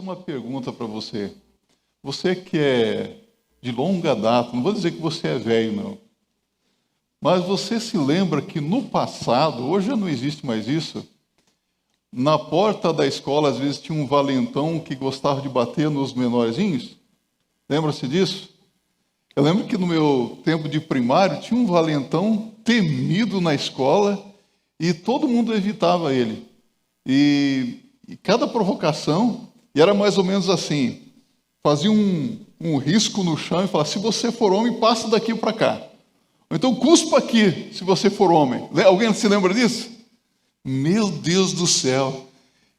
uma pergunta para você. Você que é de longa data, não vou dizer que você é velho, não. Mas você se lembra que no passado, hoje já não existe mais isso, na porta da escola às vezes tinha um valentão que gostava de bater nos menorzinhos? Lembra-se disso? Eu lembro que no meu tempo de primário tinha um valentão temido na escola e todo mundo evitava ele. E cada provocação, e era mais ou menos assim, fazia um risco no chão e falava: se você for homem, passa daqui para cá. Ou então cuspa aqui, se você for homem. Alguém se lembra disso? Meu Deus do céu!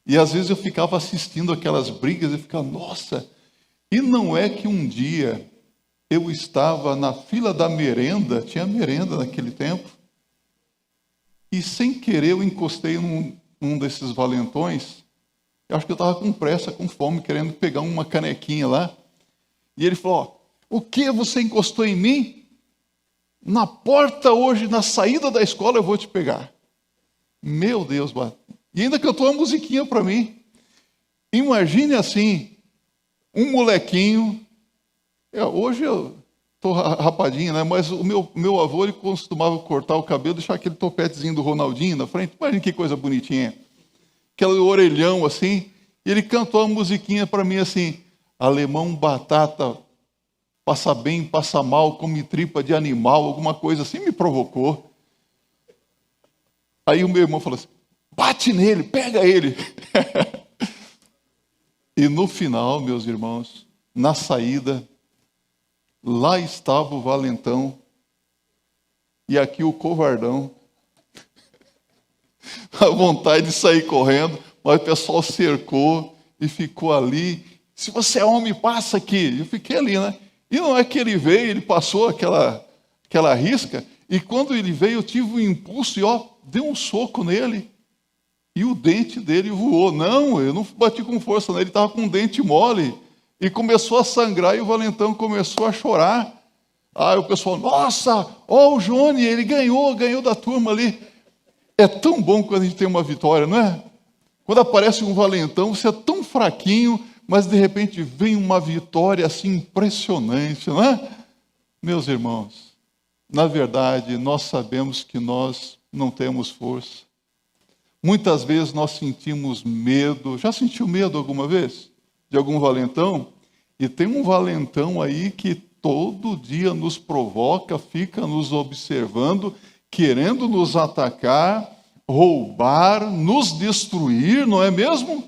E às vezes eu ficava assistindo aquelas brigas e ficava, nossa! E não é que um dia eu estava na fila da merenda, tinha merenda naquele tempo, e sem querer eu encostei num desses valentões. Eu acho que eu estava com pressa, com fome, querendo pegar uma canequinha lá. E ele falou: o que você encostou em mim? Na porta hoje, na saída da escola, eu vou te pegar. Meu Deus, e ainda cantou uma musiquinha para mim. Imagine assim, um molequinho. Hoje eu estou rapadinho, né? Mas o meu avô, ele costumava cortar o cabelo, deixar aquele topetezinho do Ronaldinho na frente. Imagina que coisa bonitinha. Aquele orelhão assim. E ele cantou uma musiquinha para mim assim: alemão batata, passa bem, passa mal, come tripa de animal, alguma coisa assim, me provocou. Aí o meu irmão falou assim: bate nele, pega ele. E no final, meus irmãos, na saída, lá estava o valentão e aqui o covardão. A vontade de sair correndo, mas o pessoal cercou e ficou ali. Se você é homem, passa aqui. Eu fiquei ali, né? E não é que ele veio, ele passou aquela risca, e quando ele veio, eu tive um impulso e dei um soco nele, e o dente dele voou. Não, eu não bati com força nele, ele estava com o dente mole, e começou a sangrar, e o valentão começou a chorar. Aí o pessoal: nossa, o Johnny, ele ganhou da turma ali. É tão bom quando a gente tem uma vitória, não é? Quando aparece um valentão, você é tão fraquinho, mas de repente vem uma vitória assim impressionante, não é? Meus irmãos, na verdade, nós sabemos que nós não temos força. Muitas vezes nós sentimos medo. Já sentiu medo alguma vez? De algum valentão? E tem um valentão aí que todo dia nos provoca, fica nos observando, querendo nos atacar, roubar, nos destruir, não é mesmo?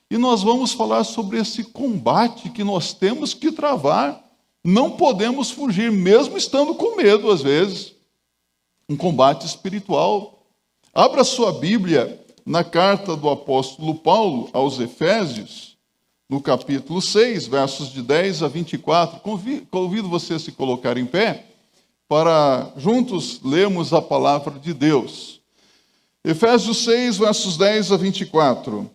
E nós vamos falar sobre esse combate que nós temos que travar. Não podemos fugir, mesmo estando com medo às vezes. Um combate espiritual. Abra sua Bíblia na carta do apóstolo Paulo aos Efésios, no capítulo 6, versos de 10 a 24. Convido você a se colocar em pé para juntos lermos a palavra de Deus. Efésios 6, versos 10 a 24.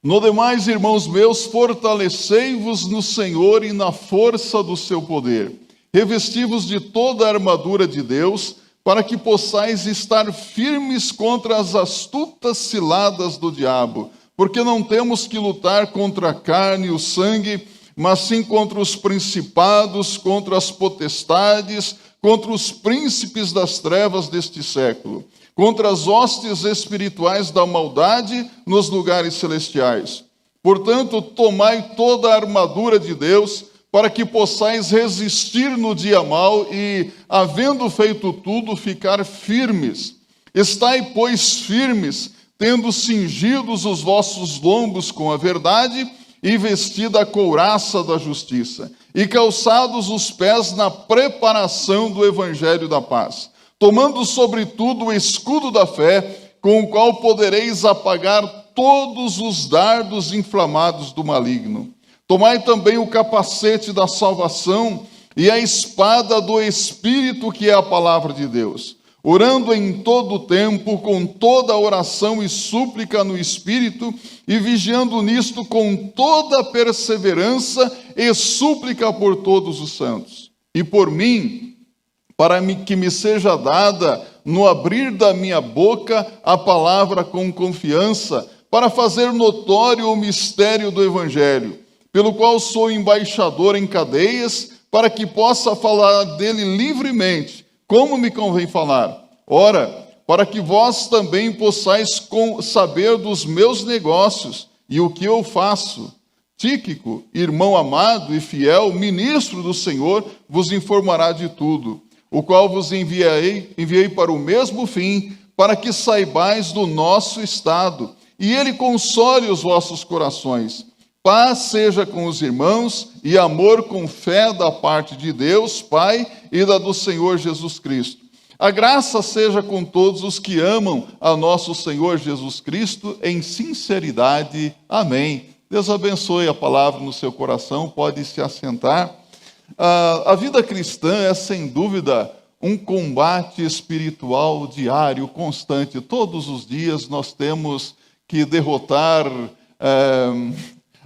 No demais, irmãos meus, fortalecei-vos no Senhor e na força do seu poder. Revesti-vos de toda a armadura de Deus, para que possais estar firmes contra as astutas ciladas do diabo. Porque não temos que lutar contra a carne e o sangue, mas sim contra os principados, contra as potestades, contra os príncipes das trevas deste século, contra as hostes espirituais da maldade nos lugares celestiais. Portanto, tomai toda a armadura de Deus, para que possais resistir no dia mau e, havendo feito tudo, ficar firmes. Estai, pois, firmes, tendo cingidos os vossos lombos com a verdade, e vestida a couraça da justiça, e calçados os pés na preparação do evangelho da paz, tomando sobretudo o escudo da fé, com o qual podereis apagar todos os dardos inflamados do maligno. Tomai também o capacete da salvação e a espada do Espírito, que é a palavra de Deus, orando em todo o tempo, com toda oração e súplica no Espírito, e vigiando nisto com toda perseverança e súplica por todos os santos. E por mim, para que me seja dada, no abrir da minha boca, a palavra com confiança, para fazer notório o mistério do Evangelho, pelo qual sou embaixador em cadeias, para que possa falar dele livremente, como me convém falar. Ora, para que vós também possais saber dos meus negócios e o que eu faço. Tíquico, irmão amado e fiel, ministro do Senhor, vos informará de tudo, o qual vos enviei para o mesmo fim, para que saibais do nosso estado, e ele console os vossos corações. Paz seja com os irmãos e amor com fé da parte de Deus, Pai, e da do Senhor Jesus Cristo. A graça seja com todos os que amam a nosso Senhor Jesus Cristo em sinceridade. Amém. Deus abençoe a palavra no seu coração, pode se assentar. A vida cristã é, sem dúvida, um combate espiritual diário, constante. Todos os dias nós temos que derrotar,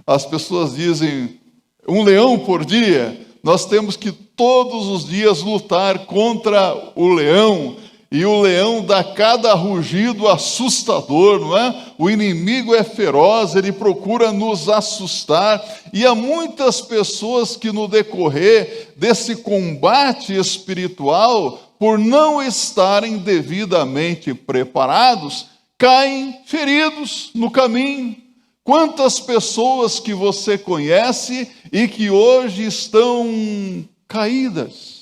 as pessoas dizem, um leão por dia. Nós temos que todos os dias lutar contra o leão, e o leão dá cada rugido assustador, não é? O inimigo é feroz, ele procura nos assustar, e há muitas pessoas que no decorrer desse combate espiritual, por não estarem devidamente preparados, caem feridos no caminho. Quantas pessoas que você conhece e que hoje estão caídas?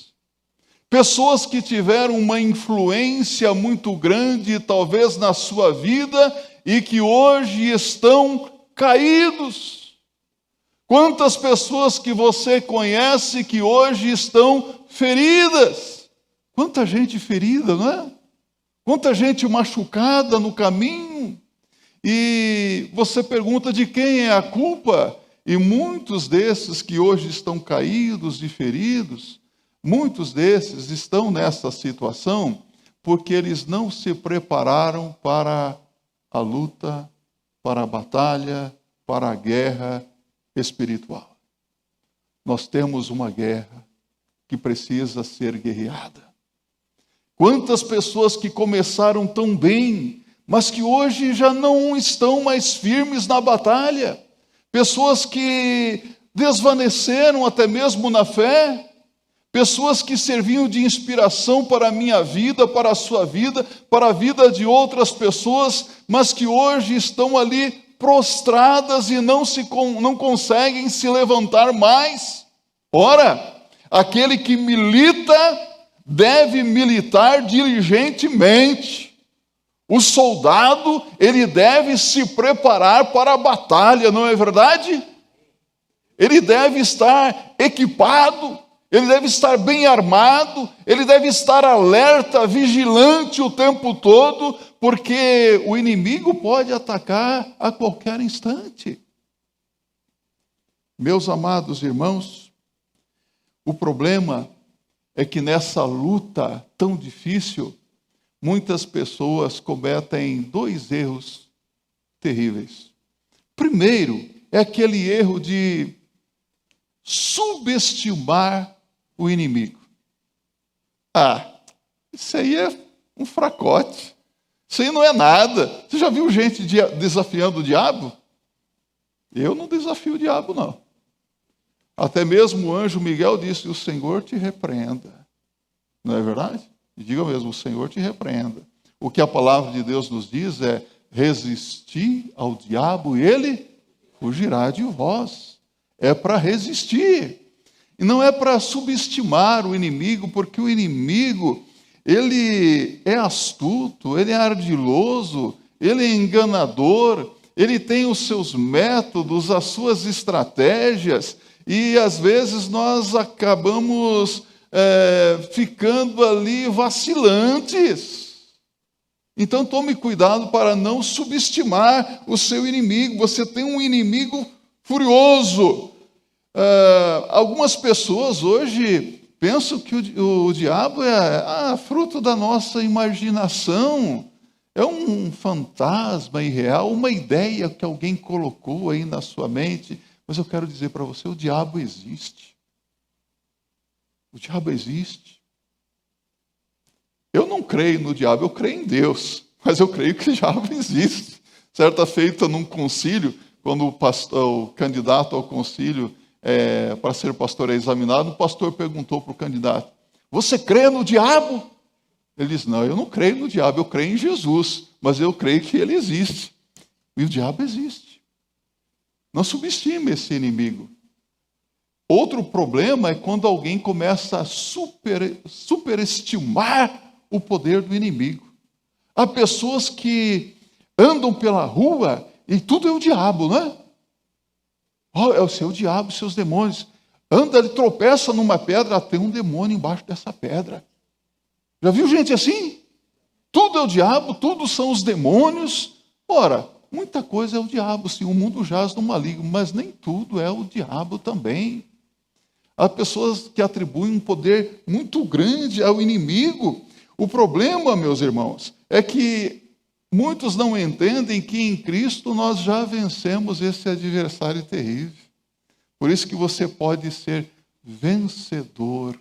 Pessoas que tiveram uma influência muito grande, talvez na sua vida, e que hoje estão caídos. Quantas pessoas que você conhece que hoje estão feridas? Quanta gente ferida, não é? Quanta gente machucada no caminho. E você pergunta de quem é a culpa? E muitos desses que hoje estão caídos e feridos, muitos desses estão nessa situação porque eles não se prepararam para a luta, para a batalha, para a guerra espiritual. Nós temos uma guerra que precisa ser guerreada. Quantas pessoas que começaram tão bem, mas que hoje já não estão mais firmes na batalha. Pessoas que desvaneceram até mesmo na fé. Pessoas que serviam de inspiração para a minha vida, para a sua vida, para a vida de outras pessoas, mas que hoje estão ali prostradas e não conseguem se levantar mais. Ora, aquele que milita deve militar diligentemente. O soldado, ele deve se preparar para a batalha, não é verdade? Ele deve estar equipado, ele deve estar bem armado, ele deve estar alerta, vigilante o tempo todo, porque o inimigo pode atacar a qualquer instante. Meus amados irmãos, o problema é que nessa luta tão difícil, muitas pessoas cometem dois erros terríveis. Primeiro, é aquele erro de subestimar o inimigo. Isso aí é um fracote. Isso aí não é nada. Você já viu gente desafiando o diabo? Eu não desafio o diabo, não. Até mesmo o anjo Miguel disse, o Senhor te repreenda. Não é verdade? E diga mesmo, o Senhor te repreenda. O que a palavra de Deus nos diz é, resistir ao diabo e ele fugirá de vós. É para resistir. E não é para subestimar o inimigo, porque o inimigo, ele é astuto, ele é ardiloso, ele é enganador, ele tem os seus métodos, as suas estratégias, e às vezes nós acabamos ficando ali vacilantes. Então tome cuidado para não subestimar o seu inimigo. Você tem um inimigo furioso. Algumas pessoas hoje pensam que o diabo é fruto da nossa imaginação, é um fantasma irreal, uma ideia que alguém colocou aí na sua mente. Mas eu quero dizer para você, o diabo existe. O diabo existe. Eu não creio no diabo, eu creio em Deus, mas eu creio que o diabo existe. Certa feita, num concílio, quando o candidato ao concílio para ser pastor é examinado, o pastor perguntou para o candidato: você crê no diabo? Ele disse: não, eu não creio no diabo, eu creio em Jesus, mas eu creio que ele existe. E o diabo existe. Não subestime esse inimigo. Outro problema é quando alguém começa a superestimar o poder do inimigo. Há pessoas que andam pela rua e tudo é o diabo, não é? Oh, é o seu diabo, seus demônios. Anda, ele tropeça numa pedra, tem um demônio embaixo dessa pedra. Já viu gente assim? Tudo é o diabo, tudo são os demônios. Ora, muita coisa é o diabo, sim, o mundo jaz no maligno, mas nem tudo é o diabo também. Há pessoas que atribuem um poder muito grande ao inimigo. O problema, meus irmãos, é que muitos não entendem que em Cristo nós já vencemos esse adversário terrível. Por isso que você pode ser vencedor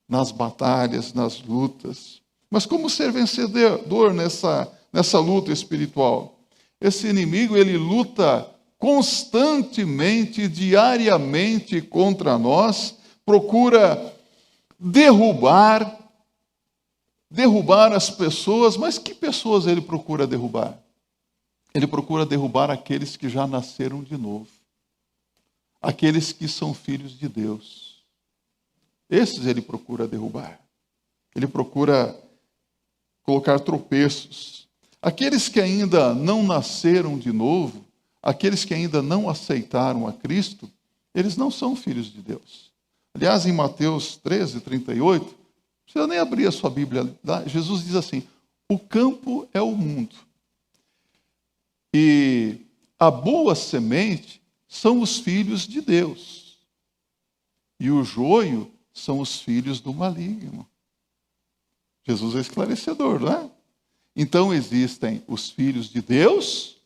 nas batalhas, nas lutas. Mas como ser vencedor nessa luta espiritual? Esse inimigo, ele luta constantemente, diariamente contra nós, procura derrubar as pessoas. Mas que pessoas ele procura derrubar? Ele procura derrubar aqueles que já nasceram de novo, aqueles que são filhos de Deus. Esses ele procura derrubar. Ele procura colocar tropeços. Aqueles que ainda não nasceram de novo, aqueles que ainda não aceitaram a Cristo, eles não são filhos de Deus. Aliás, em Mateus 13:38, não precisa nem abrir a sua Bíblia, Jesus diz assim: o campo é o mundo. E a boa semente são os filhos de Deus. E o joio são os filhos do maligno. Jesus é esclarecedor, não é? Então existem os filhos de Deus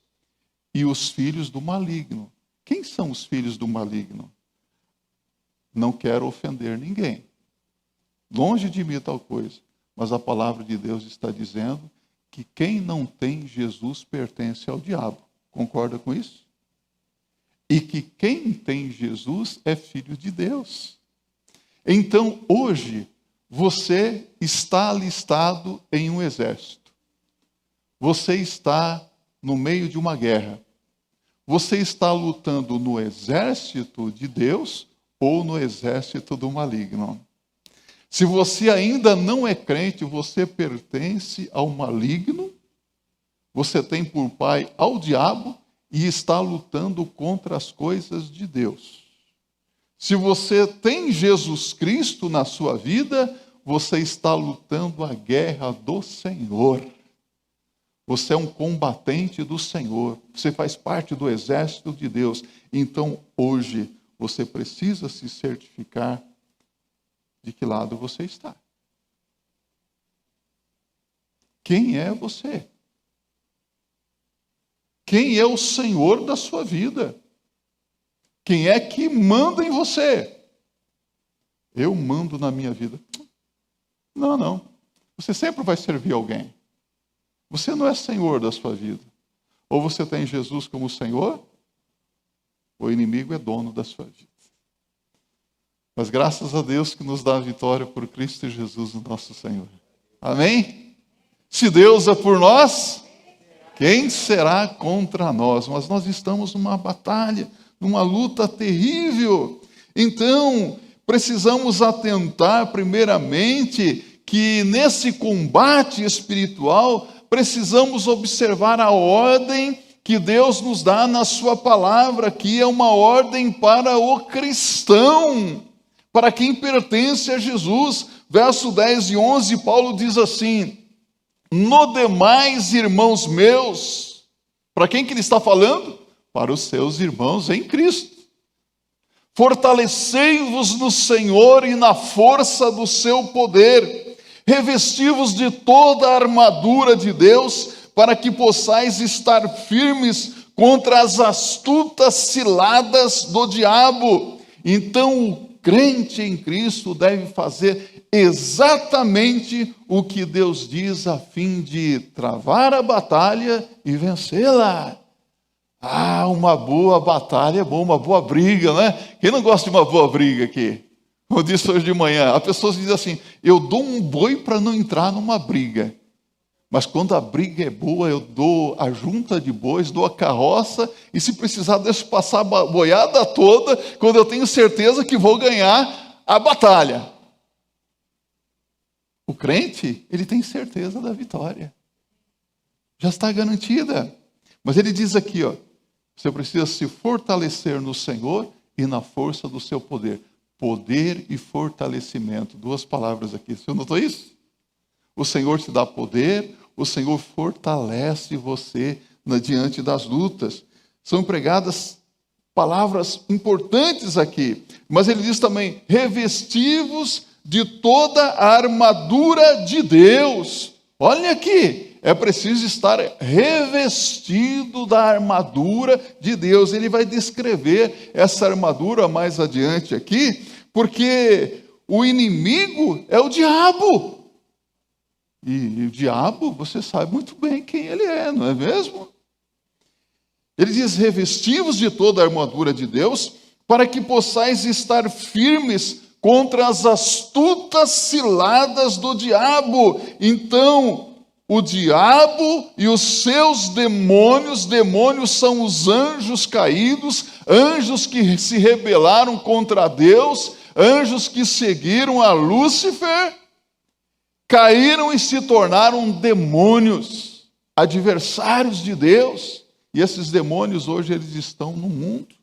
e os filhos do maligno. Quem são os filhos do maligno? Não quero ofender ninguém. Longe de mim tal coisa. Mas a palavra de Deus está dizendo que quem não tem Jesus pertence ao diabo. Concorda com isso? E que quem tem Jesus é filho de Deus. Então, hoje, você está alistado em um exército. Você está no meio de uma guerra. Você está lutando no exército de Deus ou no exército do maligno. Se você ainda não é crente, você pertence ao maligno, você tem por pai ao diabo e está lutando contra as coisas de Deus. Se você tem Jesus Cristo na sua vida, você está lutando a guerra do Senhor. Você é um combatente do Senhor. Você faz parte do exército de Deus. Então, hoje, você precisa se certificar de que lado você está. Quem é você? Quem é o Senhor da sua vida? Quem é que manda em você? Eu mando na minha vida. Não. Você sempre vai servir alguém. Você não é Senhor da sua vida. Ou você tem Jesus como Senhor, ou o inimigo é dono da sua vida. Mas graças a Deus que nos dá a vitória por Cristo Jesus, o nosso Senhor. Amém? Se Deus é por nós, quem será contra nós? Mas nós estamos numa batalha, numa luta terrível. Então, precisamos atentar primeiramente que nesse combate espiritual, precisamos observar a ordem que Deus nos dá na sua palavra, que é uma ordem para o cristão, para quem pertence a Jesus. Verso 10 e 11, Paulo diz assim: no demais, irmãos meus, para quem que ele está falando? Para os seus irmãos em Cristo. Fortalecei-vos no Senhor e na força do seu poder, revesti-vos de toda a armadura de Deus, para que possais estar firmes contra as astutas ciladas do diabo. Então, crente em Cristo deve fazer exatamente o que Deus diz a fim de travar a batalha e vencê-la. Ah, uma boa batalha é bom, uma boa briga, né? Quem não gosta de uma boa briga aqui? Como eu disse hoje de manhã, a pessoa diz assim, eu dou um boi para não entrar numa briga. Mas quando a briga é boa, eu dou a junta de bois, dou a carroça, e se precisar, deixo passar a boiada toda, quando eu tenho certeza que vou ganhar a batalha. O crente, ele tem certeza da vitória. Já está garantida. Mas ele diz aqui, ó, você precisa se fortalecer no Senhor e na força do seu poder. Poder e fortalecimento. Duas palavras aqui. Você notou isso? O Senhor te dá poder, o Senhor fortalece você diante das lutas. São empregadas palavras importantes aqui. Mas ele diz também, revestivos de toda a armadura de Deus. Olha aqui, é preciso estar revestido da armadura de Deus. Ele vai descrever essa armadura mais adiante aqui, porque o inimigo é o diabo. E o diabo, você sabe muito bem quem ele é, não é mesmo? Ele diz, revestivos de toda a armadura de Deus, para que possais estar firmes contra as astutas ciladas do diabo. Então, o diabo e os seus demônios são os anjos caídos, anjos que se rebelaram contra Deus, anjos que seguiram a Lúcifer, caíram e se tornaram demônios, adversários de Deus. E esses demônios hoje eles estão no mundo.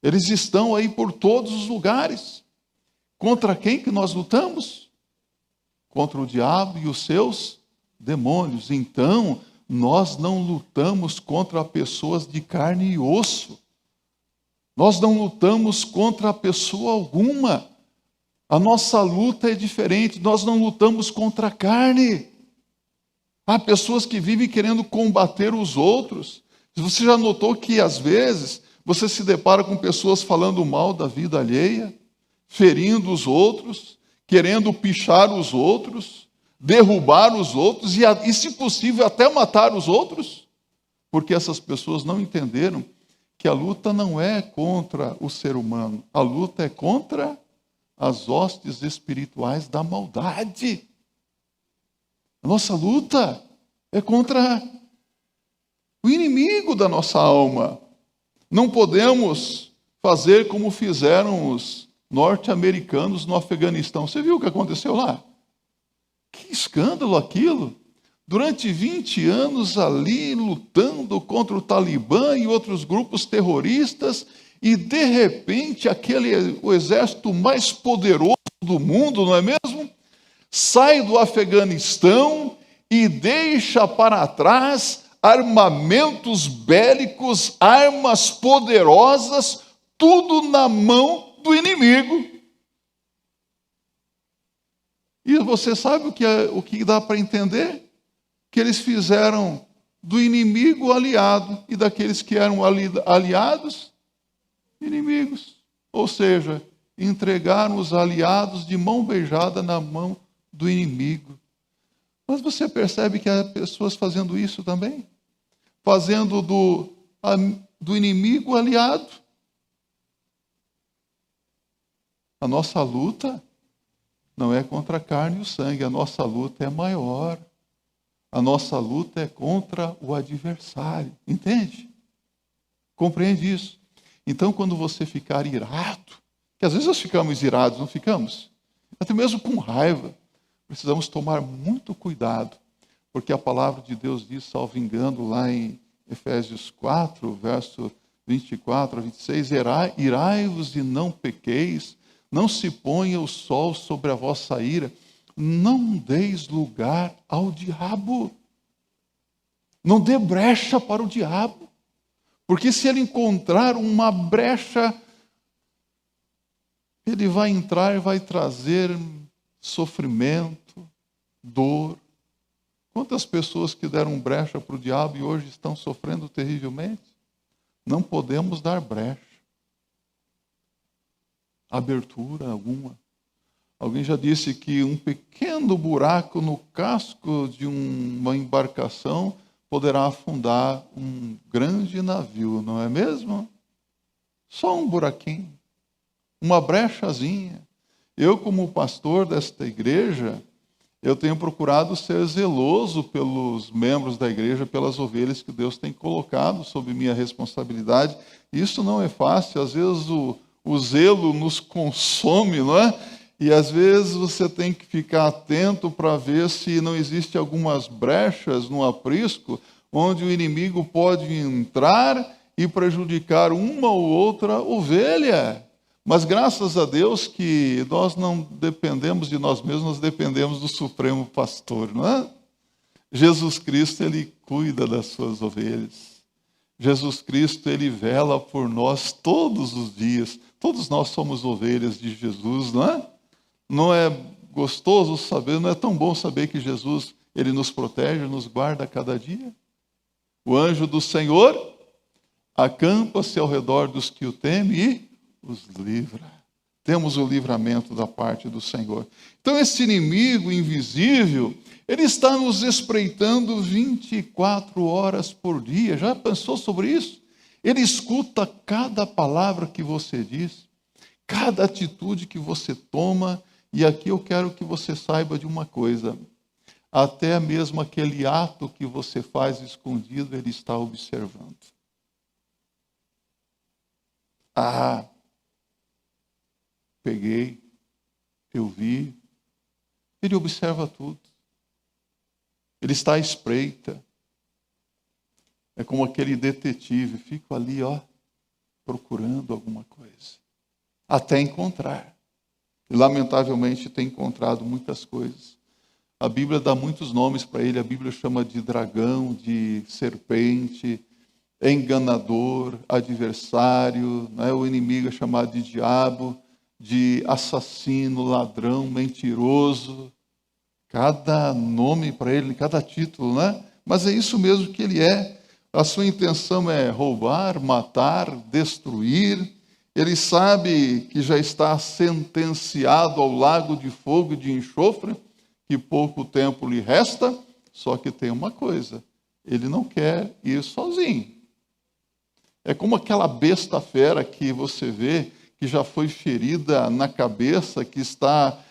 Eles estão aí por todos os lugares. Contra quem que nós lutamos? Contra o diabo e os seus demônios. Então, nós não lutamos contra pessoas de carne e osso. Nós não lutamos contra pessoa alguma. A nossa luta é diferente, nós não lutamos contra a carne. Há pessoas que vivem querendo combater os outros. Você já notou que, às vezes, você se depara com pessoas falando mal da vida alheia, ferindo os outros, querendo pichar os outros, derrubar os outros e, se possível, até matar os outros? Porque essas pessoas não entenderam que a luta não é contra o ser humano, a luta é contra as hostes espirituais da maldade. A nossa luta é contra o inimigo da nossa alma. Não podemos fazer como fizeram os norte-americanos no Afeganistão. Você viu o que aconteceu lá? Que escândalo aquilo! Durante 20 anos ali lutando contra o Talibã e outros grupos terroristas, e de repente o exército mais poderoso do mundo, não é mesmo? Sai do Afeganistão e deixa para trás armamentos bélicos, armas poderosas, tudo na mão do inimigo. E você sabe o que dá para entender? Que eles fizeram do inimigo aliado e daqueles que eram aliados, inimigos. Ou seja, entregaram os aliados de mão beijada na mão do inimigo. Mas você percebe que há pessoas fazendo isso também? Fazendo do inimigo aliado. A nossa luta não é contra a carne e o sangue, a nossa luta é maior. A nossa luta é contra o adversário. Entende? Compreende isso? Então, quando você ficar irado, que às vezes nós ficamos irados, não ficamos? Até mesmo com raiva, precisamos tomar muito cuidado, porque a palavra de Deus diz, salvo engano, lá em Efésios 4, verso 24 a 26, irai-vos e não pequeis, não se ponha o sol sobre a vossa ira, não deis lugar ao diabo. Não dê brecha para o diabo. Porque se ele encontrar uma brecha, ele vai entrar e vai trazer sofrimento, dor. Quantas pessoas que deram brecha para o diabo e hoje estão sofrendo terrivelmente? Não podemos dar brecha. abertura alguma. Alguém já disse que um pequeno buraco no casco de uma embarcação poderá afundar um grande navio, não é mesmo? Só um buraquinho, uma brechazinha. Eu, como pastor desta igreja, eu tenho procurado ser zeloso pelos membros da igreja, pelas ovelhas que Deus tem colocado sob minha responsabilidade. Isso não é fácil, às vezes o zelo nos consome, não é? E às vezes você tem que ficar atento para ver se não existe algumas brechas no aprisco, onde o inimigo pode entrar e prejudicar uma ou outra ovelha. Mas graças a Deus que nós não dependemos de nós mesmos, nós dependemos do Supremo Pastor, não é? Jesus Cristo, Ele cuida das suas ovelhas. Jesus Cristo, Ele vela por nós todos os dias. Todos nós somos ovelhas de Jesus, não é? Não é gostoso saber, não é tão bom saber que Jesus, Ele nos protege, nos guarda a cada dia? O anjo do Senhor acampa-se ao redor dos que o temem e os livra. Temos o livramento da parte do Senhor. Então esse inimigo invisível, ele está nos espreitando 24 horas por dia. Já pensou sobre isso? Ele escuta cada palavra que você diz, cada atitude que você toma. E aqui eu quero que você saiba de uma coisa. Até mesmo aquele ato que você faz escondido, ele está observando. Ah, peguei, eu vi. Ele observa tudo. Ele está à espreita. É como aquele detetive, fico ali, procurando alguma coisa. Até encontrar. E lamentavelmente tem encontrado muitas coisas. A Bíblia dá muitos nomes para ele. A Bíblia chama de dragão, de serpente, enganador, adversário, né? O inimigo é chamado de diabo, de assassino, ladrão, mentiroso. Cada nome para ele, cada título, né? Mas é isso mesmo que ele é. A sua intenção é roubar, matar, destruir. Ele sabe que já está sentenciado ao lago de fogo e de enxofre, que pouco tempo lhe resta, só que tem uma coisa, ele não quer ir sozinho. É como aquela besta fera que você vê, que já foi ferida na cabeça, que está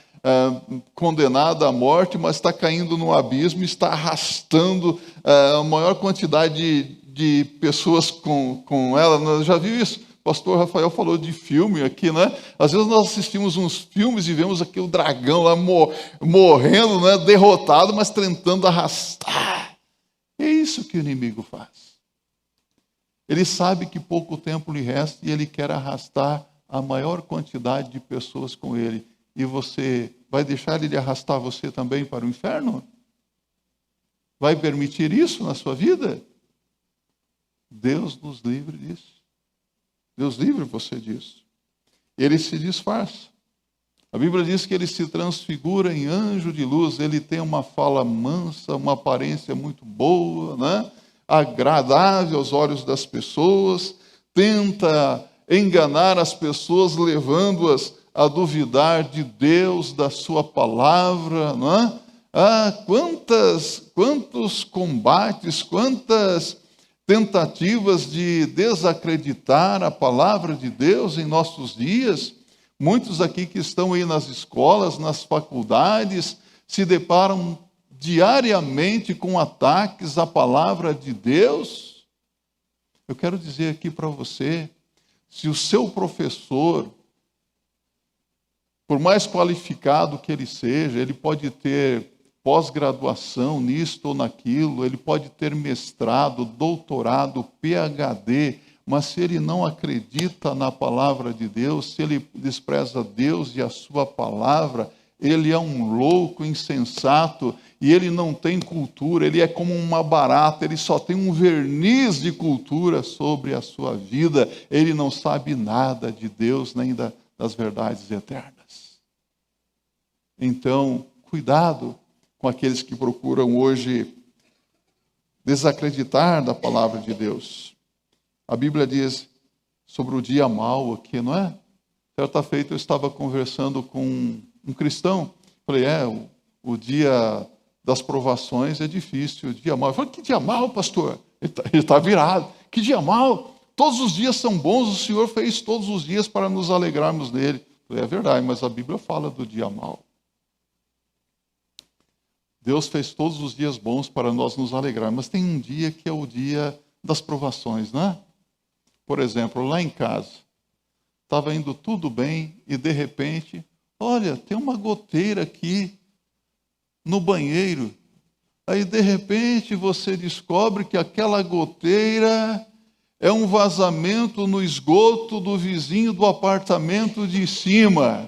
condenada à morte, mas está caindo no abismo, está arrastando a maior quantidade de pessoas com ela. Já viu isso? O pastor Rafael falou de filme aqui, né? Às vezes nós assistimos uns filmes e vemos aqui o dragão lá morrendo, né? Derrotado, mas tentando arrastar. É isso que o inimigo faz. Ele sabe que pouco tempo lhe resta e ele quer arrastar a maior quantidade de pessoas com ele. E você vai deixar ele arrastar você também para o inferno? Vai permitir isso na sua vida? Deus nos livre disso. Deus livre você disso. Ele se disfarça. A Bíblia diz que ele se transfigura em anjo de luz. Ele tem uma fala mansa, uma aparência muito boa, né? Agradável aos olhos das pessoas. Tenta enganar as pessoas, levando-as a duvidar de Deus, da sua palavra, não é? Quantos combates, quantas tentativas de desacreditar a palavra de Deus em nossos dias. Muitos aqui que estão aí nas escolas, nas faculdades, se deparam diariamente com ataques à palavra de Deus. Eu quero dizer aqui para você, se o seu professor, por mais qualificado que ele seja, ele pode ter pós-graduação nisto ou naquilo, ele pode ter mestrado, doutorado, PhD, mas se ele não acredita na palavra de Deus, se ele despreza Deus e a sua palavra, ele é um louco, insensato, e ele não tem cultura, ele é como uma barata, ele só tem um verniz de cultura sobre a sua vida, ele não sabe nada de Deus, nem das verdades eternas. Então, cuidado com aqueles que procuram hoje desacreditar da palavra de Deus. A Bíblia diz sobre o dia mau aqui, não é? Certa feita eu estava conversando com um cristão. Falei, o dia das provações é difícil, o dia mau. Eu falei, que dia mau, pastor? Ele está virado. Que dia mau? Todos os dias são bons, o Senhor fez todos os dias para nos alegrarmos nele. Eu falei, é verdade, mas a Bíblia fala do dia mau. Deus fez todos os dias bons para nós nos alegrarmos, mas tem um dia que é o dia das provações, não é? Por exemplo, lá em casa, estava indo tudo bem e de repente, olha, tem uma goteira aqui no banheiro. Aí de repente você descobre que aquela goteira é um vazamento no esgoto do vizinho do apartamento de cima,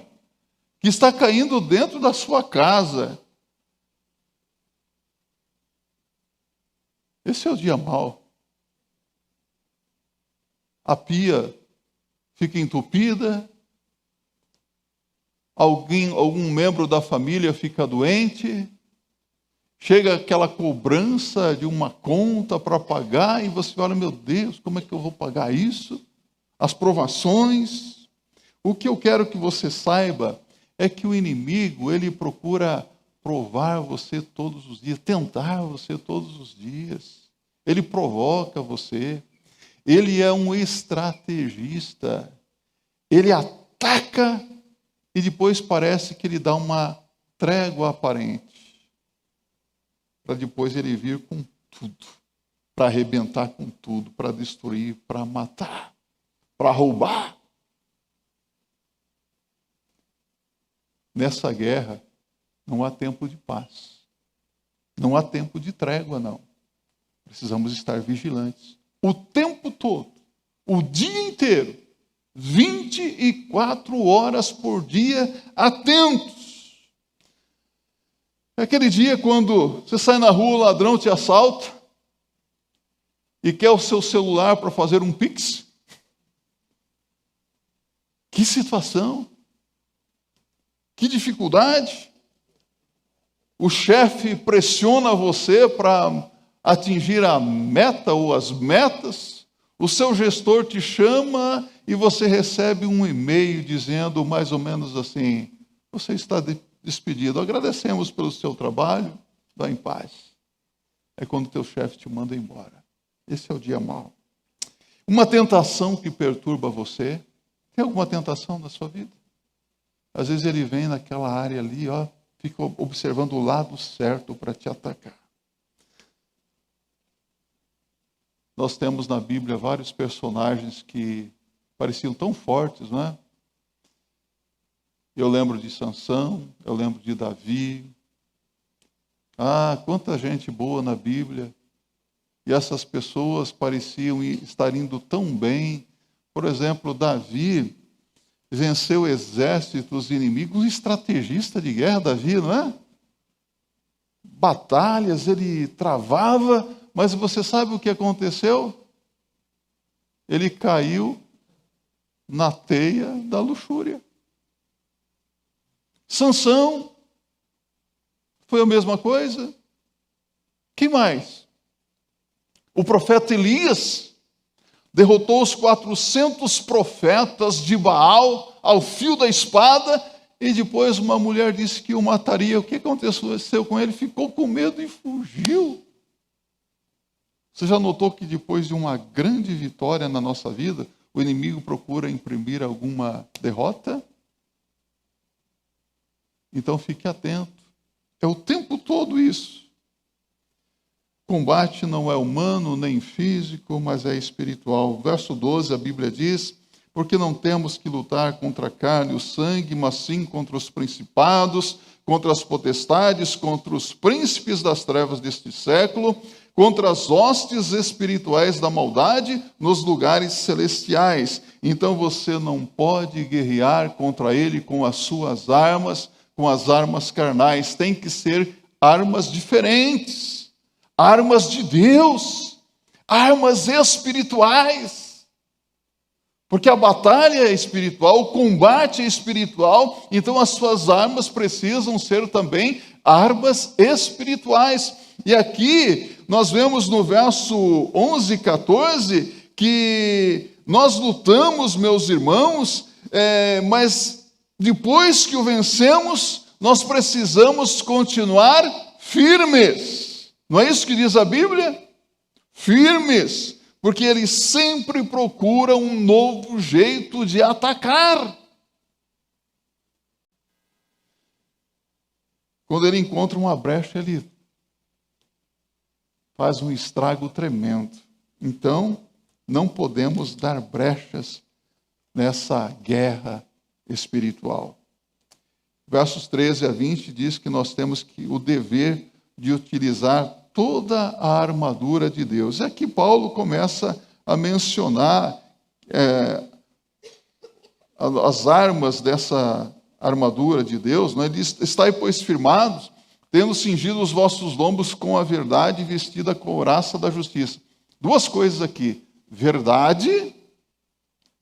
que está caindo dentro da sua casa. Esse é o dia mau. A pia fica entupida, algum membro da família fica doente, chega aquela cobrança de uma conta para pagar e você olha, meu Deus, como é que eu vou pagar isso? As provações. O que eu quero que você saiba é que o inimigo, ele procura provar você todos os dias, tentar você todos os dias. Ele provoca você. Ele é um estrategista. Ele ataca e depois parece que ele dá uma trégua aparente. Para depois ele vir com tudo. Para arrebentar com tudo, para destruir, para matar, para roubar. Nessa guerra, não há tempo de paz. Não há tempo de trégua, não. Precisamos estar vigilantes. O tempo todo, o dia inteiro, 24 horas por dia, atentos. É aquele dia quando você sai na rua, o ladrão te assalta e quer o seu celular para fazer um pix. Que situação! Que dificuldade! O chefe pressiona você para atingir a meta ou as metas. O seu gestor te chama e você recebe um e-mail dizendo mais ou menos assim: você está despedido, agradecemos pelo seu trabalho, vá em paz. É quando o teu chefe te manda embora. Esse é o dia mau. Uma tentação que perturba você. Tem alguma tentação na sua vida? Às vezes ele vem naquela área ali, fica observando o lado certo para te atacar. Nós temos na Bíblia vários personagens que pareciam tão fortes, não é? Eu lembro de Sansão, eu lembro de Davi. Quanta gente boa na Bíblia. E essas pessoas pareciam estar indo tão bem. Por exemplo, Davi venceu exércitos inimigos, um estrategista de guerra, Davi, não é? Batalhas ele travava, mas você sabe o que aconteceu? Ele caiu na teia da luxúria. Sansão foi a mesma coisa. Quem mais? O profeta Elias derrotou os 400 profetas de Baal ao fio da espada e depois uma mulher disse que o mataria. O que aconteceu com ele? Ficou com medo e fugiu. Você já notou que depois de uma grande vitória na nossa vida, o inimigo procura imprimir alguma derrota? Então fique atento. É o tempo todo isso. Combate não é humano nem físico, mas é espiritual. Verso 12, a Bíblia diz: porque não temos que lutar contra a carne e o sangue, mas sim contra os principados, contra as potestades, contra os príncipes das trevas deste século, contra as hostes espirituais da maldade nos lugares celestiais. Então você não pode guerrear contra ele com as suas armas, com as armas carnais. Tem que ser armas diferentes. Armas de Deus, armas espirituais. Porque a batalha é espiritual, o combate é espiritual, então as suas armas precisam ser também armas espirituais. E aqui nós vemos no verso 11 e 14 que nós lutamos, meus irmãos, mas depois que o vencemos, nós precisamos continuar firmes. Não é isso que diz a Bíblia? Firmes, porque ele sempre procura um novo jeito de atacar. Quando ele encontra uma brecha, ele faz um estrago tremendo. Então, não podemos dar brechas nessa guerra espiritual. Versos 13 a 20 diz que nós temos o dever de utilizar toda a armadura de Deus. E aqui Paulo começa a mencionar as armas dessa armadura de Deus. Ele diz: estai, pois, firmados, tendo cingido os vossos lombos com a verdade, vestida a couraça da justiça. Duas coisas aqui: verdade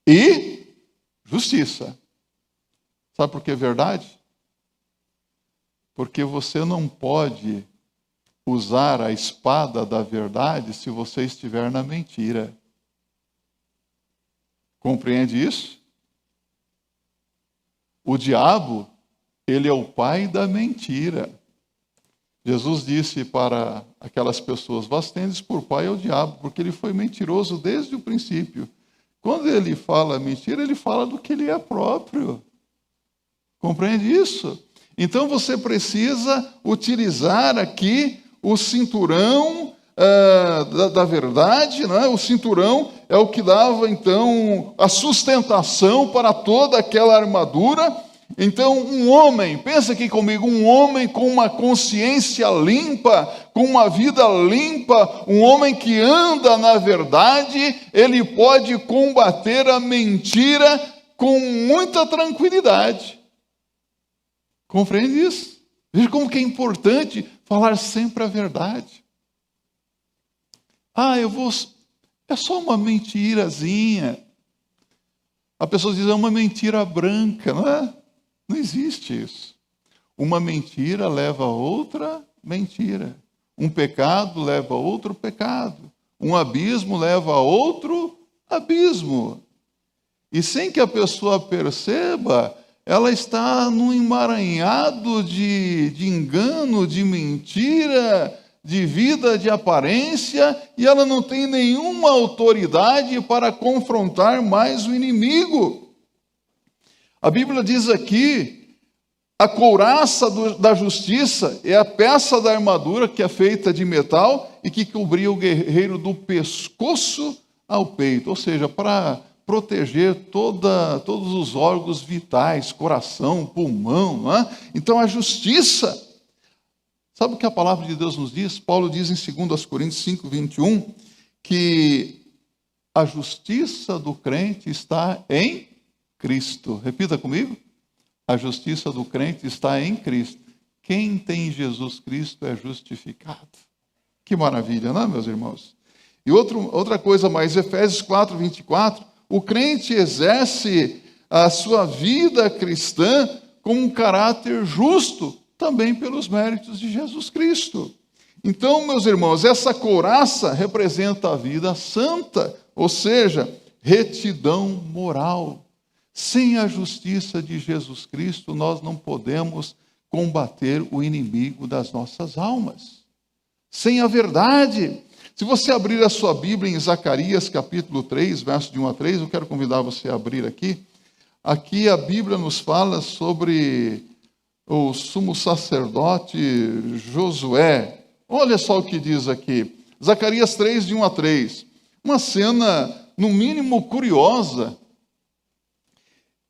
e justiça. Sabe por que verdade? Porque você não pode usar a espada da verdade se você estiver na mentira. Compreende isso? O diabo, ele é o pai da mentira. Jesus disse para aquelas pessoas: vós tendes por pai o diabo, porque ele foi mentiroso desde o princípio. Quando ele fala mentira, ele fala do que ele é próprio. Compreende isso? Então você precisa utilizar aqui o cinturão da verdade, né? O cinturão é o que dava, então, a sustentação para toda aquela armadura. Então, um homem, pensa aqui comigo, um homem com uma consciência limpa, com uma vida limpa, um homem que anda na verdade, ele pode combater a mentira com muita tranquilidade. Compreende isso? Veja como que é importante falar sempre a verdade. É só uma mentirazinha. A pessoa diz: é uma mentira branca, não é? Não existe isso. Uma mentira leva a outra mentira. Um pecado leva a outro pecado. Um abismo leva a outro abismo. E sem que a pessoa perceba, ela está num emaranhado de engano, de mentira, de vida de aparência, e ela não tem nenhuma autoridade para confrontar mais o inimigo. A Bíblia diz aqui: a couraça da justiça é a peça da armadura que é feita de metal e que cobria o guerreiro do pescoço ao peito, ou seja, para proteger todos os órgãos vitais, coração, pulmão, não é? Então a justiça, sabe o que a palavra de Deus nos diz? Paulo diz em 2 Coríntios 5, 21, que a justiça do crente está em Cristo. Repita comigo: a justiça do crente está em Cristo. Quem tem Jesus Cristo é justificado. Que maravilha, não é, meus irmãos? E outra coisa mais, Efésios 4, 24, o crente exerce a sua vida cristã com um caráter justo, também pelos méritos de Jesus Cristo. Então, meus irmãos, essa couraça representa a vida santa, ou seja, retidão moral. Sem a justiça de Jesus Cristo, nós não podemos combater o inimigo das nossas almas. Sem a verdade. Se você abrir a sua Bíblia em Zacarias, capítulo 3, verso de 1 a 3, eu quero convidar você a abrir aqui. Aqui a Bíblia nos fala sobre o sumo sacerdote Josué. Olha só o que diz aqui. Zacarias 3, de 1 a 3. Uma cena, no mínimo, curiosa.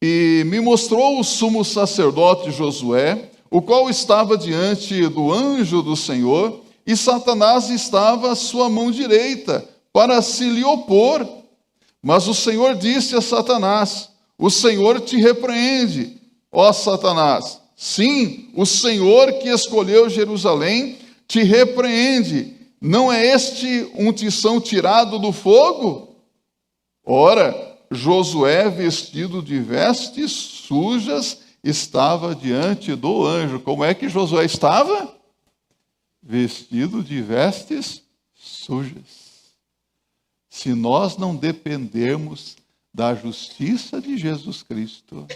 E me mostrou o sumo sacerdote Josué, o qual estava diante do anjo do Senhor, e Satanás estava à sua mão direita, para se lhe opor. Mas o Senhor disse a Satanás: o Senhor te repreende, ó Satanás. Sim, o Senhor que escolheu Jerusalém te repreende. Não é este um tição tirado do fogo? Ora, Josué, vestido de vestes sujas, estava diante do anjo. Como é que Josué estava? Vestido de vestes sujas. Se nós não dependermos da justiça de Jesus Cristo.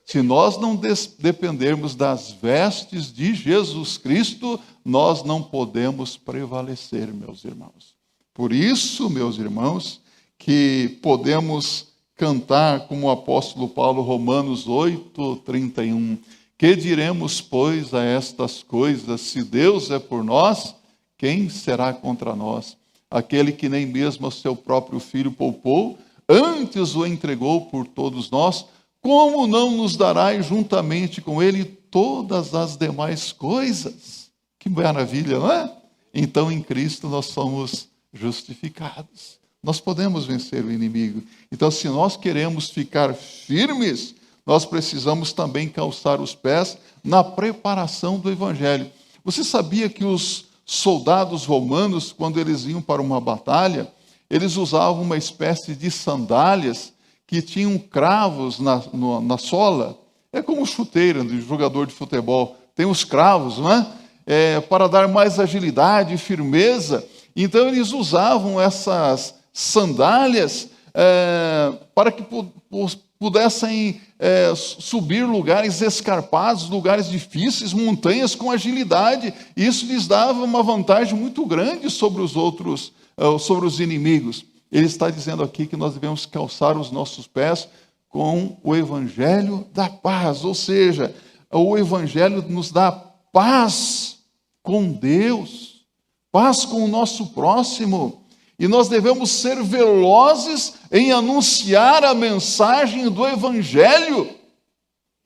Se nós não dependermos das vestes de Jesus Cristo, nós não podemos prevalecer, meus irmãos. Por isso, meus irmãos, que podemos cantar como o apóstolo Paulo, Romanos 8:31. Que diremos, pois, a estas coisas? Se Deus é por nós, quem será contra nós? Aquele que nem mesmo o seu próprio filho poupou, antes o entregou por todos nós, como não nos dará juntamente com ele todas as demais coisas? Que maravilha, não é? Então, em Cristo nós somos justificados. Nós podemos vencer o inimigo. Então, se nós queremos ficar firmes, nós precisamos também calçar os pés na preparação do Evangelho. Você sabia que os soldados romanos, quando eles iam para uma batalha, eles usavam uma espécie de sandálias que tinham cravos na sola? É como chuteira de jogador de futebol. Tem os cravos, não é? Para dar mais agilidade e firmeza. Então, eles usavam essas sandálias para que pudessem subir lugares escarpados, lugares difíceis, montanhas com agilidade. Isso lhes dava uma vantagem muito grande sobre os outros, sobre os inimigos. Ele está dizendo aqui que nós devemos calçar os nossos pés com o Evangelho da paz, ou seja, o Evangelho nos dá paz com Deus, paz com o nosso próximo. E nós devemos ser velozes em anunciar a mensagem do Evangelho,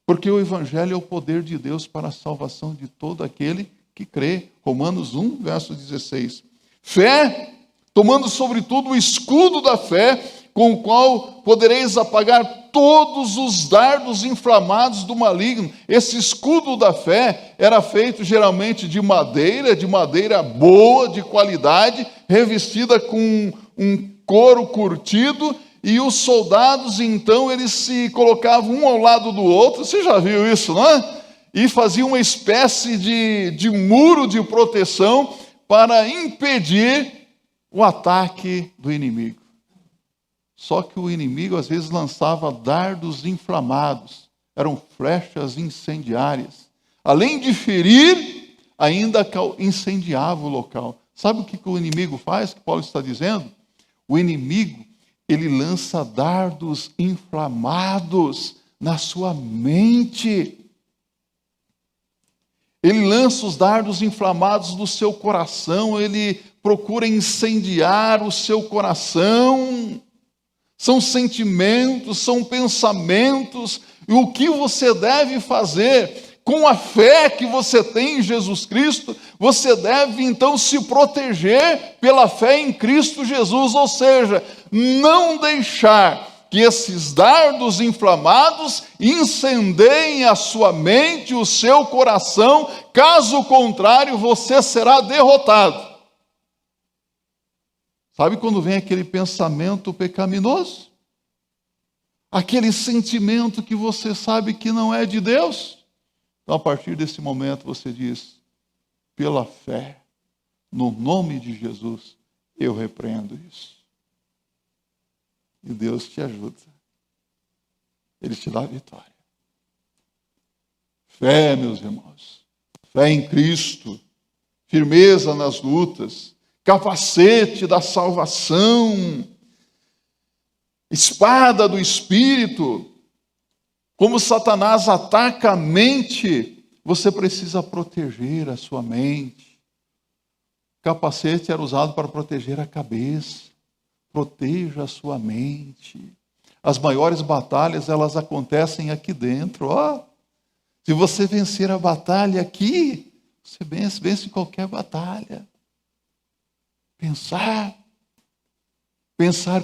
porque o Evangelho é o poder de Deus para a salvação de todo aquele que crê. Romanos 1, verso 16. Fé, tomando sobretudo o escudo da fé, com o qual podereis apagar todos os dardos inflamados do maligno. Esse escudo da fé era feito geralmente de madeira boa, de qualidade, revestida com um couro curtido, e os soldados, então, eles se colocavam um ao lado do outro. Você já viu isso, não é? E faziam uma espécie de muro de proteção para impedir o ataque do inimigo. Só que o inimigo às vezes lançava dardos inflamados, eram flechas incendiárias. Além de ferir, ainda incendiava o local. Sabe o que o inimigo faz, que Paulo está dizendo? O inimigo, ele lança dardos inflamados na sua mente. Ele lança os dardos inflamados do seu coração, ele procura incendiar o seu coração. São sentimentos, são pensamentos, e o que você deve fazer com a fé que você tem em Jesus Cristo? Você deve então se proteger pela fé em Cristo Jesus, ou seja, não deixar que esses dardos inflamados incendeiem a sua mente, o seu coração, caso contrário, você será derrotado. Sabe quando vem aquele pensamento pecaminoso? Aquele sentimento que você sabe que não é de Deus? Então, a partir desse momento, você diz: pela fé, no nome de Jesus, eu repreendo isso. E Deus te ajuda. Ele te dá a vitória. Fé, meus irmãos. Fé em Cristo. Firmeza nas lutas. Capacete da salvação, espada do Espírito. Como Satanás ataca a mente, você precisa proteger a sua mente. O capacete era usado para proteger a cabeça. Proteja a sua mente. As maiores batalhas, elas acontecem aqui dentro. Se você vencer a batalha aqui, você vence qualquer batalha. Pensar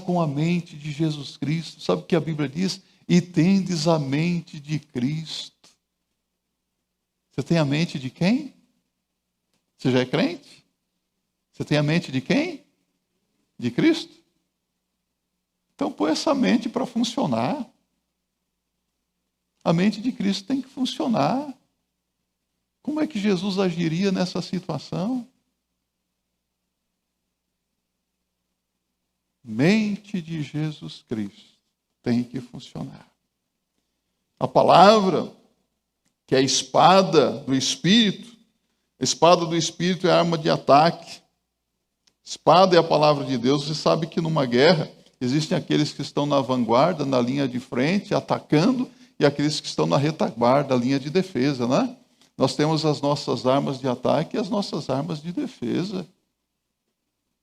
com a mente de Jesus Cristo. Sabe o que a Bíblia diz? E tendes a mente de Cristo. Você tem a mente de quem? Você já é crente? Você tem a mente de quem? De Cristo? Então põe essa mente para funcionar. A mente de Cristo tem que funcionar. Como é que Jesus agiria nessa situação? Mente de Jesus Cristo. tem que funcionar. A palavra, que é a espada do Espírito, a espada do Espírito é a arma de ataque. Espada é a palavra de Deus. Você sabe que numa guerra existem aqueles que estão na vanguarda, na linha de frente, atacando, e aqueles que estão na retaguarda, na linha de defesa, né? Nós temos as nossas armas de ataque e as nossas armas de defesa.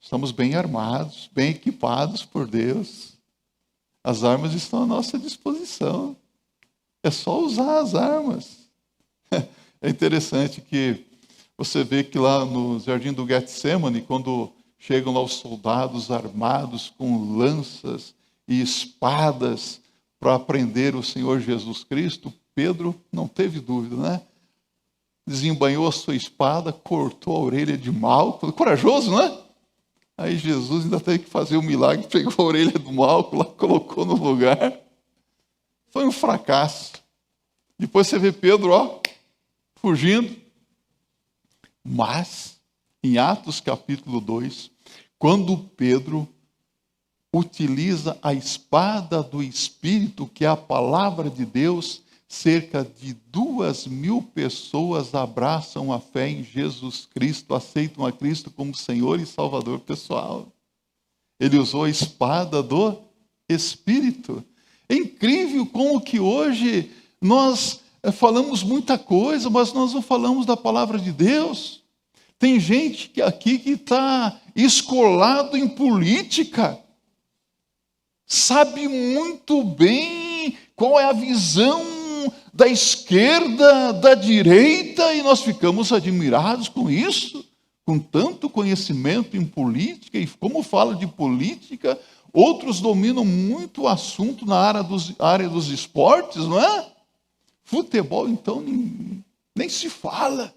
Estamos bem armados, bem equipados por Deus. As armas estão à nossa disposição. É só usar as armas. É interessante que você vê que lá no jardim do Getsemane, quando chegam lá os soldados armados com lanças e espadas para prender o Senhor Jesus Cristo, Pedro não teve dúvida, né? Desembainhou a sua espada, cortou a orelha de Malco, corajoso, né? Aí Jesus ainda teve que fazer um milagre, pegou a orelha do Malco, lá colocou no lugar. Foi um fracasso. Depois você vê Pedro, fugindo. Mas, em Atos capítulo 2, quando Pedro utiliza a espada do Espírito, que é a palavra de Deus, cerca de 2.000 pessoas abraçam a fé em Jesus Cristo, aceitam a Cristo como Senhor e Salvador pessoal. Ele usou a espada do Espírito. É incrível como que hoje nós falamos muita coisa, mas nós não falamos da palavra de Deus. Tem gente aqui que está escolado em política, sabe muito bem qual é a visão da esquerda, da direita, e nós ficamos admirados com isso, com tanto conhecimento em política, e como fala de política, outros dominam muito o assunto na área dos esportes, não é? Futebol, então, nem se fala.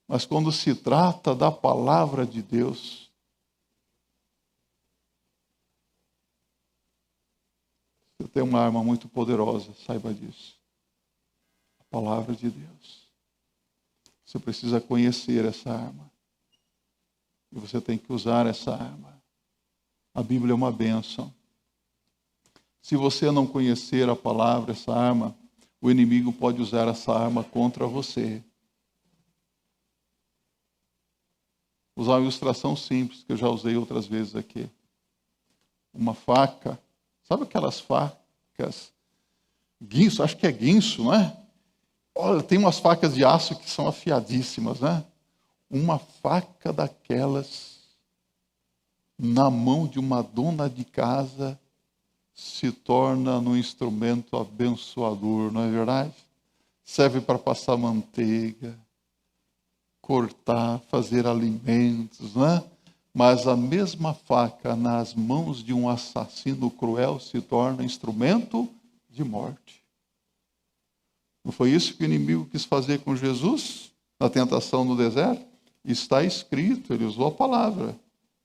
Mas quando se trata da palavra de Deus, você tem uma arma muito poderosa, saiba disso. A palavra de Deus. Você precisa conhecer essa arma. E você tem que usar essa arma. A Bíblia é uma bênção. Se você não conhecer a palavra, essa arma, o inimigo pode usar essa arma contra você. Vou usar uma ilustração simples, que eu já usei outras vezes aqui. Uma faca, sabe aquelas facas? Guinso, acho que é guinso, não é? Olha, tem umas facas de aço que são afiadíssimas, né? Uma faca daquelas na mão de uma dona de casa se torna um instrumento abençoador, não é verdade? Serve para passar manteiga, cortar, fazer alimentos, não é? Mas a mesma faca nas mãos de um assassino cruel se torna instrumento de morte. Não foi isso que o inimigo quis fazer com Jesus na tentação no deserto? Está escrito, ele usou a palavra.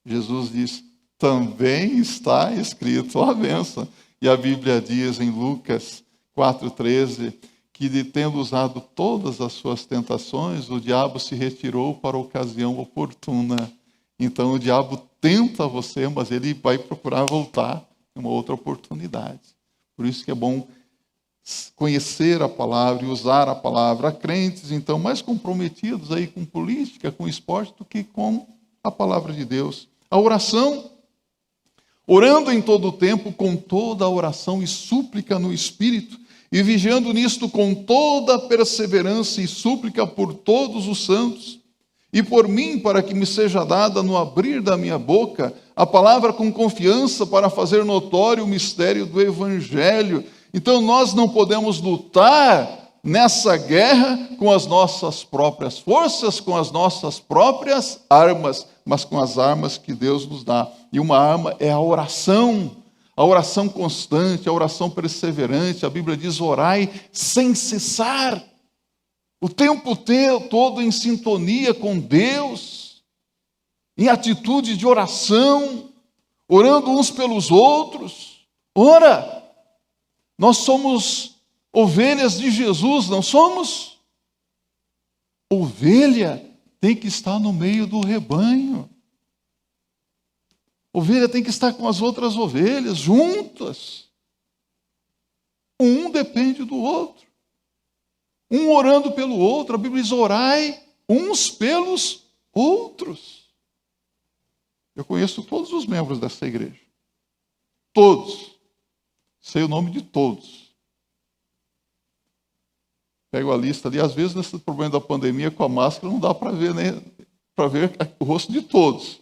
Jesus diz, também está escrito a bênção. E a Bíblia diz em Lucas 4,13, que tendo usado todas as suas tentações, o diabo se retirou para a ocasião oportuna. Então o diabo tenta você, mas ele vai procurar voltar em uma outra oportunidade. Por isso que é bom conhecer a palavra e usar a palavra. Há crentes, então, mais comprometidos aí com política, com esporte, do que com a palavra de Deus. A oração, orando em todo o tempo, com toda a oração e súplica no Espírito, e vigiando nisto com toda a perseverança e súplica por todos os santos, e por mim, para que me seja dada no abrir da minha boca a palavra com confiança para fazer notório o mistério do Evangelho. Então nós não podemos lutar nessa guerra com as nossas próprias forças, com as nossas próprias armas, mas com as armas que Deus nos dá. E uma arma é a oração constante, a oração perseverante. A Bíblia diz, orai sem cessar. O tempo todo em sintonia com Deus, em atitude de oração, orando uns pelos outros. Ora, nós somos ovelhas de Jesus, não somos? Ovelha tem que estar no meio do rebanho. Ovelha tem que estar com as outras ovelhas, juntas. Um depende do outro. Um orando pelo outro. A Bíblia diz: orai uns pelos outros. Eu conheço todos os membros dessa igreja. Todos. Sei o nome de todos. Pego a lista ali. Às vezes, nesse problema da pandemia, com a máscara, não dá para ver, né? Para ver o rosto de todos.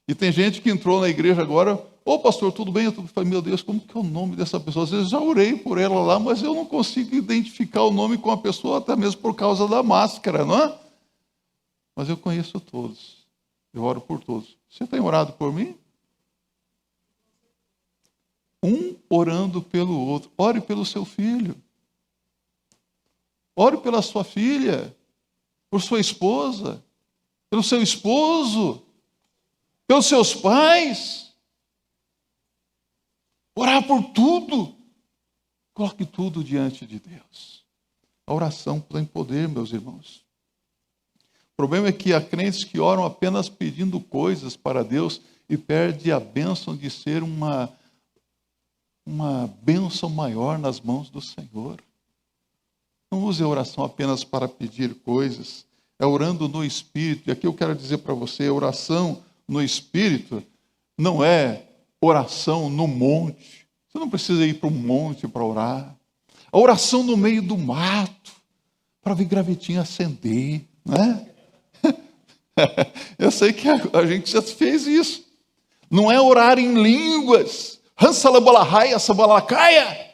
E tem gente que entrou na igreja agora: ô pastor, tudo bem? Eu falei: meu Deus, como que é o nome dessa pessoa? Às vezes já orei por ela lá, mas eu não consigo identificar o nome com a pessoa, até mesmo por causa da máscara, não é? Mas eu conheço todos. Eu oro por todos. Você tem orado por mim? Um orando pelo outro. Ore pelo seu filho. Ore pela sua filha. Por sua esposa. Pelo seu esposo. Pelos seus pais. Orar por tudo. Coloque tudo diante de Deus. A oração tem poder, meus irmãos. O problema é que há crentes que oram apenas pedindo coisas para Deus e perde a bênção de ser uma bênção maior nas mãos do Senhor. Não use a oração apenas para pedir coisas. É orando no Espírito. E aqui eu quero dizer para você: a oração no Espírito não é oração no monte. Você não precisa ir para um monte para orar. A oração no meio do mato, para ver gravetinho acender, né? Eu sei que a gente já fez isso. Não é orar em línguas. Hansalabalahaia, sabalakaia.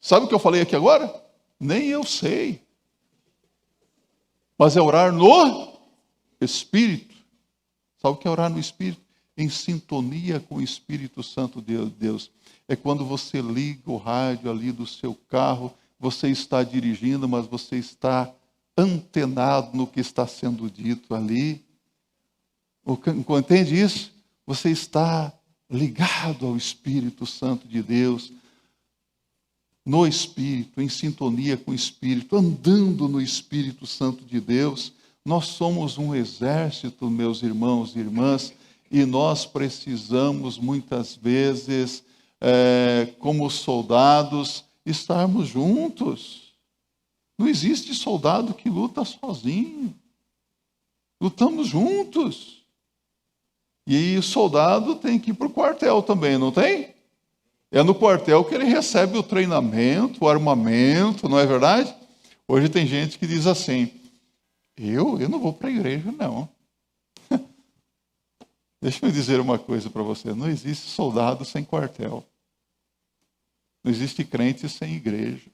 Sabe o que eu falei aqui agora? Nem eu sei. Mas é orar no Espírito. Sabe o que é orar no Espírito? Em sintonia com o Espírito Santo de Deus. É quando você liga o rádio ali do seu carro, você está dirigindo, mas você está antenado no que está sendo dito ali. Entende isso? Você está ligado ao Espírito Santo de Deus, no Espírito, em sintonia com o Espírito, andando no Espírito Santo de Deus. Nós somos um exército, meus irmãos e irmãs, e nós precisamos muitas vezes, como soldados, estarmos juntos. Não existe soldado que luta sozinho. Lutamos juntos. E o soldado tem que ir para o quartel também, não tem? É no quartel que ele recebe o treinamento, o armamento, não é verdade? Hoje tem gente que diz assim: eu não vou para a igreja, não. Deixa eu dizer uma coisa para você: não existe soldado sem quartel. Não existe crente sem igreja.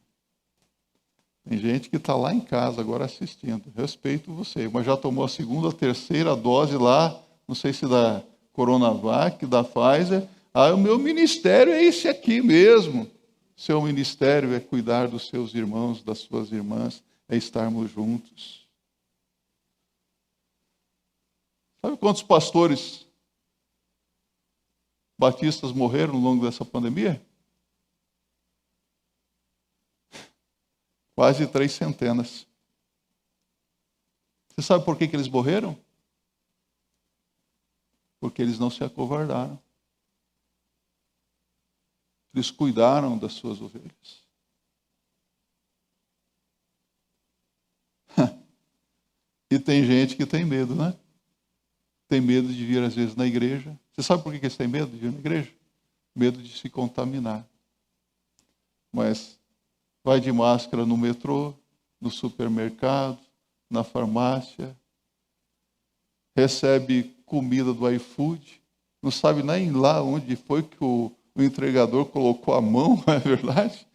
Tem gente que está lá em casa agora assistindo. Respeito você, mas já tomou a segunda, a terceira dose lá, não sei se da Coronavac, da Pfizer. O meu ministério é esse aqui mesmo. Seu ministério é cuidar dos seus irmãos, das suas irmãs, é estarmos juntos. Sabe quantos pastores batistas morreram ao longo dessa pandemia? Quase 300. Você sabe por que eles morreram? Porque eles não se acovardaram. Eles cuidaram das suas ovelhas. E tem gente que tem medo, né? Tem medo de vir às vezes na igreja. Você sabe por que eles têm medo de vir na igreja? Medo de se contaminar. Mas vai de máscara no metrô, no supermercado, na farmácia, recebe comida do iFood, não sabe nem lá onde foi que o entregador colocou a mão, não é verdade?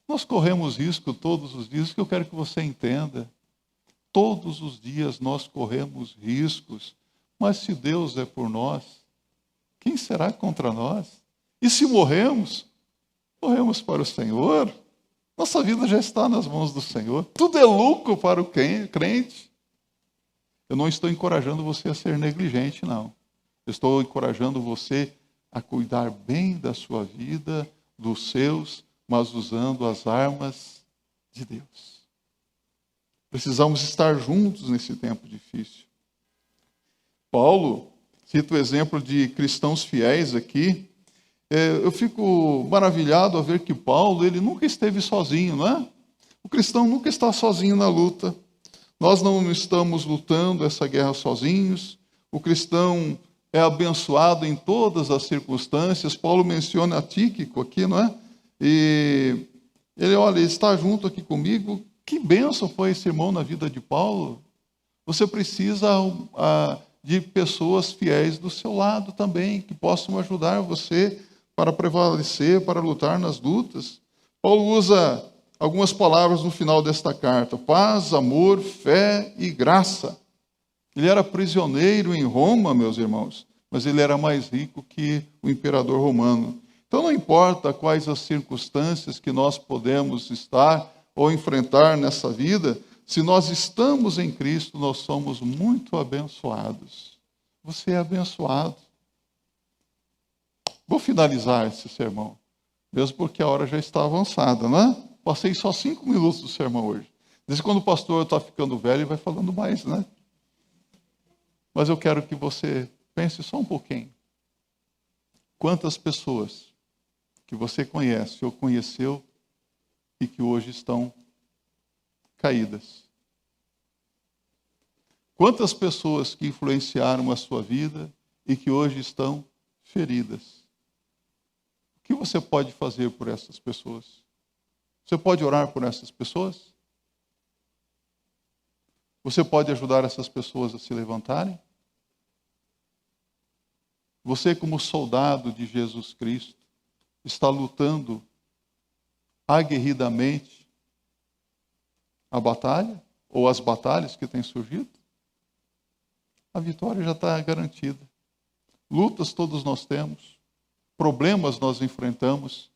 Nós corremos risco todos os dias, que eu quero que você entenda. Todos os dias nós corremos riscos, mas se Deus é por nós, quem será contra nós? E se morremos, morremos para o Senhor. Nossa vida já está nas mãos do Senhor. Tudo é lucro para o crente. Eu não estou encorajando você a ser negligente, não. Eu estou encorajando você a cuidar bem da sua vida, dos seus, mas usando as armas de Deus. Precisamos estar juntos nesse tempo difícil. Paulo Cito o exemplo de cristãos fiéis aqui. Eu fico maravilhado a ver que Paulo, ele nunca esteve sozinho, não é? O cristão nunca está sozinho na luta. Nós não estamos lutando essa guerra sozinhos. O cristão é abençoado em todas as circunstâncias. Paulo menciona Tíquico aqui, não é? E ele, olha, está junto aqui comigo. Que bênção foi esse irmão na vida de Paulo. Você precisa de pessoas fiéis do seu lado também, que possam ajudar você para prevalecer, para lutar nas lutas. Paulo usa algumas palavras no final desta carta: paz, amor, fé e graça. Ele era prisioneiro em Roma, meus irmãos, mas ele era mais rico que o imperador romano. Então não importa quais as circunstâncias que nós podemos estar ou enfrentar nessa vida, se nós estamos em Cristo, nós somos muito abençoados. Você é abençoado. Vou finalizar esse sermão, mesmo porque a hora já está avançada, né? Passei só 5 minutos do sermão hoje. Desde quando o pastor está ficando velho, ele vai falando mais, né? Mas eu quero que você pense só um pouquinho. Quantas pessoas que você conhece ou conheceu e que hoje estão caídas? Quantas pessoas que influenciaram a sua vida e que hoje estão feridas? O que você pode fazer por essas pessoas? Você pode orar por essas pessoas? Você pode ajudar essas pessoas a se levantarem? Você, como soldado de Jesus Cristo, está lutando aguerridamente a batalha ou as batalhas que têm surgido? A vitória já está garantida. Lutas todos nós temos, problemas nós enfrentamos,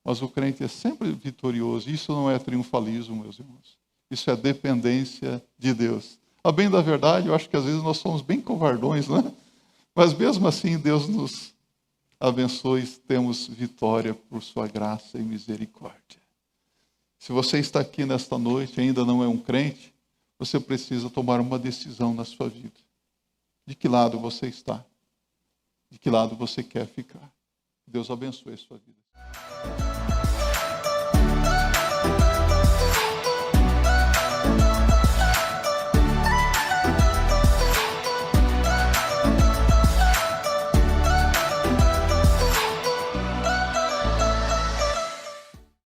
mas o crente é sempre vitorioso. Isso não é triunfalismo, meus irmãos. Isso é dependência de Deus. A bem da verdade, eu acho que às vezes nós somos bem covardões, né? Mas mesmo assim, Deus nos abençoe e temos vitória por sua graça e misericórdia. Se você está aqui nesta noite e ainda não é um crente, você precisa tomar uma decisão na sua vida. De que lado você está? De que lado você quer ficar? Deus abençoe a sua vida.